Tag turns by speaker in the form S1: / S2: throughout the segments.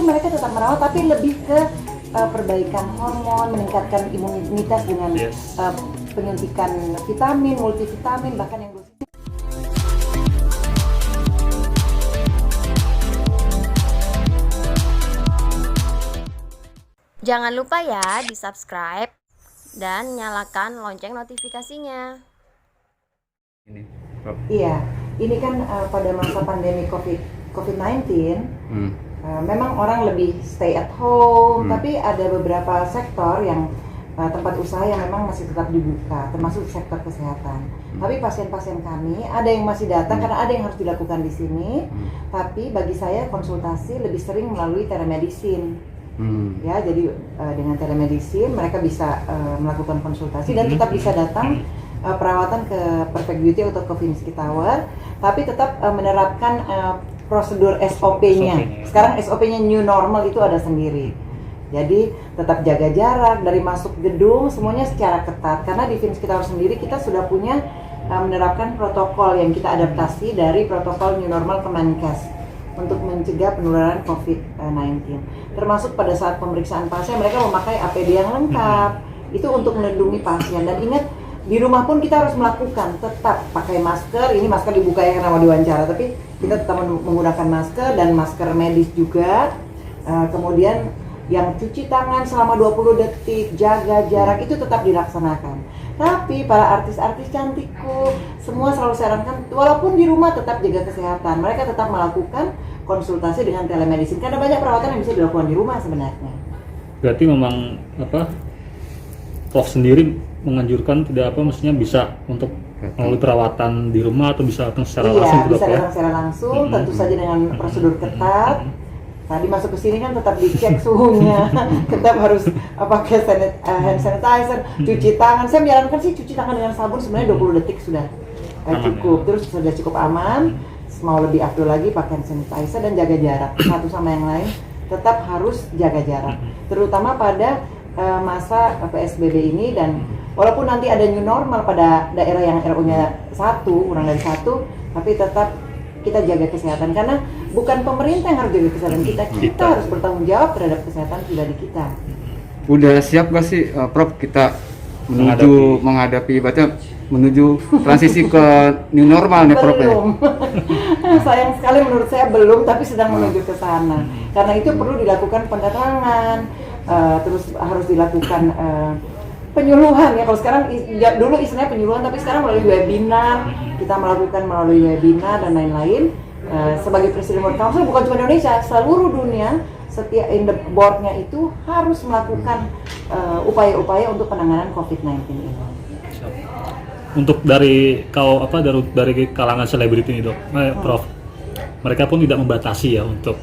S1: mereka tetap merawat, tapi lebih ke perbaikan hormon, meningkatkan imunitas dengan penyuntikan vitamin, multivitamin, bahkan yang dosis.
S2: Jangan lupa ya di-subscribe dan nyalakan lonceng notifikasinya.
S1: Iya, ini kan pada masa pandemi COVID-19, memang orang lebih stay at home, tapi ada beberapa sektor yang tempat usaha yang memang masih tetap dibuka, termasuk sektor kesehatan. Tapi pasien-pasien kami ada yang masih datang karena ada yang harus dilakukan di sini. Tapi bagi saya konsultasi lebih sering melalui telemedicine. Ya, jadi dengan telemedicine mereka bisa melakukan konsultasi dan tetap bisa datang perawatan ke Perfect Beauty atau ke Vinski Tower, tapi tetap menerapkan prosedur SOP-nya. Sekarang SOP-nya new normal itu ada sendiri. Jadi tetap jaga jarak dari masuk gedung, semuanya secara ketat. Karena di Vinski Tower sendiri kita sudah punya menerapkan protokol yang kita adaptasi dari protokol new normal Kemenkes untuk mencegah penularan COVID-19. Termasuk pada saat pemeriksaan pasien mereka memakai APD yang lengkap. Itu untuk melindungi pasien. Dan ingat, di rumah pun kita harus melakukan tetap pakai masker. Ini masker dibuka ya karena mau diwawancara, tapi kita tetap menggunakan masker dan masker medis juga. Kemudian yang cuci tangan selama 20 detik, jaga jarak, itu tetap dilaksanakan. Tapi para artis-artis cantikku, semua selalu sarankan walaupun di rumah tetap jaga kesehatan. Mereka tetap melakukan konsultasi dengan telemedicine karena banyak perawatan yang bisa dilakukan di rumah sebenarnya.
S3: Berarti memang Prof sendiri menganjurkan maksudnya bisa untuk melalui perawatan di rumah atau bisa datang secara langsung?
S1: Iya, bisa datang secara langsung, tentu saja dengan prosedur ketat. Tadi masuk ke sini kan tetap dicek suhunya, tetap harus pakai hand sanitizer, cuci tangan. Saya menyarankan sih cuci tangan dengan sabun sebenarnya 20 detik sudah cukup. Terus sudah cukup aman. Mau lebih afdol lagi pakai hand sanitizer dan jaga jarak satu sama yang lain. Tetap harus jaga jarak, terutama pada masa PSBB ini. Dan walaupun nanti ada new normal pada daerah yang RO-nya 1, kurang dari 1, tapi tetap kita jaga kesehatan karena bukan pemerintah yang harus jaga kesehatan kita harus bertanggung jawab terhadap kesehatan pribadi kita.
S4: Udah siap gak sih Prof kita menghadapi menuju transisi ke new normal nih Prof?
S1: Belum. Sayang sekali menurut saya belum, tapi sedang menuju ke sana. Karena itu perlu dilakukan penerangan, terus harus dilakukan penyuluhan ya. Kalau sekarang dulu istilahnya penyuluhan, tapi sekarang melalui webinar, kita melakukan melalui webinar dan lain-lain. Sebagai Presiden World Council bukan cuma Indonesia, seluruh dunia, setiap in the board-nya itu harus melakukan upaya-upaya untuk penanganan COVID-19 ini.
S3: Untuk dari kalangan selebriti ini dok, Prof, mereka pun tidak membatasi ya untuk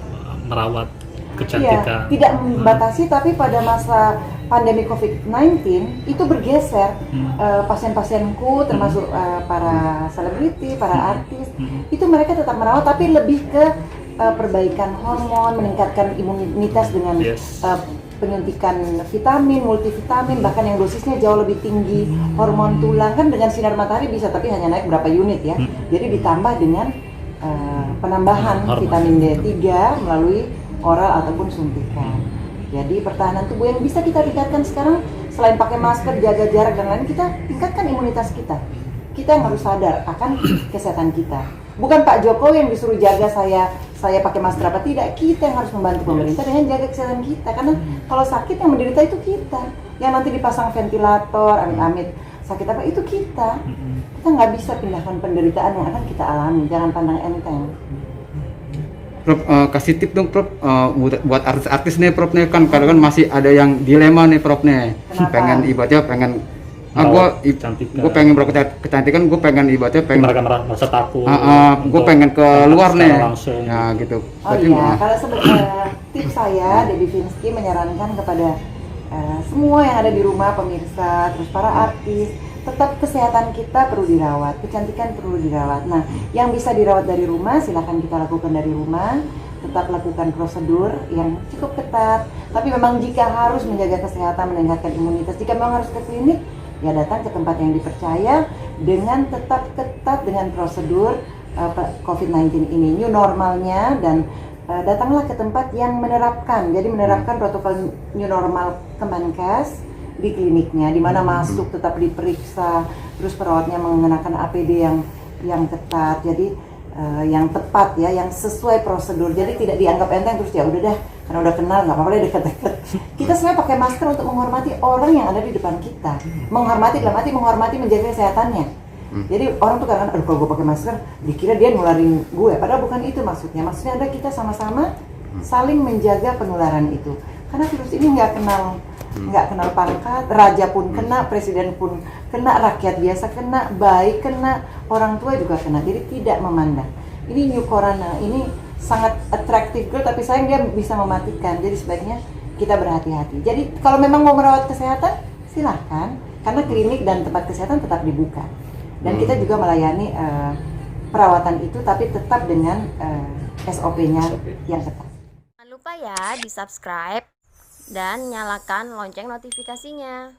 S3: merawat kecantikan.
S1: Iya, tidak membatasi, tapi pada masa pandemi COVID-19 itu bergeser. Pasien-pasienku termasuk para selebriti, para artis, itu mereka tetap merawat, tapi lebih ke perbaikan hormon, meningkatkan imunitas dengan penyuntikan vitamin, multivitamin, bahkan yang dosisnya jauh lebih tinggi. Hormon tulang kan dengan sinar matahari bisa, tapi hanya naik berapa unit ya. Jadi ditambah dengan penambahan vitamin D3 melalui oral ataupun suntikan. Jadi pertahanan tubuh yang bisa kita tingkatkan sekarang, selain pakai masker, jaga jarak dan lain, kita tingkatkan imunitas kita. Kita yang harus sadar akan kesehatan kita. Bukan Pak Jokowi yang disuruh jaga saya pakai masker apa tidak. Kita yang harus membantu pemerintah dengan jaga kesehatan kita. Karena kalau sakit yang menderita itu kita. Yang nanti dipasang ventilator, amit-amit sakit apa itu kita. Kita nggak bisa pindahkan penderitaan yang akan kita alami. Jangan pandang enteng.
S4: Prof, kasih tip dong Prof, buat artis-artis nih Prof nih, kan kadang masih ada yang dilema nih Prof nih.
S1: Kenapa?
S4: pengen gue pengen kecantikan, gue pengen
S3: mereka merasa takut.
S4: Gue pengen keluar nih
S3: langsung.
S4: Ya gitu.
S1: Oh iya, kalau sebenarnya tips saya Debbie Vinski menyarankan kepada semua yang ada di rumah, pemirsa, terus para artis, tetap kesehatan kita perlu dirawat, kecantikan perlu dirawat. Nah, yang bisa dirawat dari rumah silakan kita lakukan dari rumah. Tetap lakukan prosedur yang cukup ketat. Tapi memang jika harus menjaga kesehatan, meningkatkan imunitas, jika memang harus ke klinik, ya datang ke tempat yang dipercaya dengan tetap ketat dengan prosedur COVID-19 ini, new normalnya, dan datanglah ke tempat yang menerapkan. Jadi menerapkan protokol new normal Kemenkes di kliniknya, di mana masuk tetap diperiksa, terus perawatnya mengenakan APD yang ketat. Jadi yang tepat ya, yang sesuai prosedur. Jadi tidak dianggap enteng terus ya udah dah, karena udah kenal nggak apa-apa deh deket-deket. Kita sebenarnya pakai masker untuk menghormati orang yang ada di depan kita. Menghormati dalam arti menghormati menjaga kesehatannya. Jadi orang tuh kadang-kadang, aduh kalau gue pakai masker, dikira dia nularin gue. Padahal bukan itu maksudnya. Maksudnya ada kita sama-sama saling menjaga penularan itu. Karena virus ini nggak kenal pangkat, raja pun kena, presiden pun kena, rakyat biasa kena, baik kena, orang tua juga kena. Jadi tidak memandang. Ini new corona, ini sangat attractive girl, tapi sayang dia bisa mematikan. Jadi sebaiknya kita berhati-hati. Jadi kalau memang mau merawat kesehatan, silahkan. Karena klinik dan tempat kesehatan tetap dibuka. Dan kita juga melayani perawatan itu, tapi tetap dengan SOP-nya yang ketat.
S2: Jangan lupa ya di subscribe dan nyalakan lonceng notifikasinya.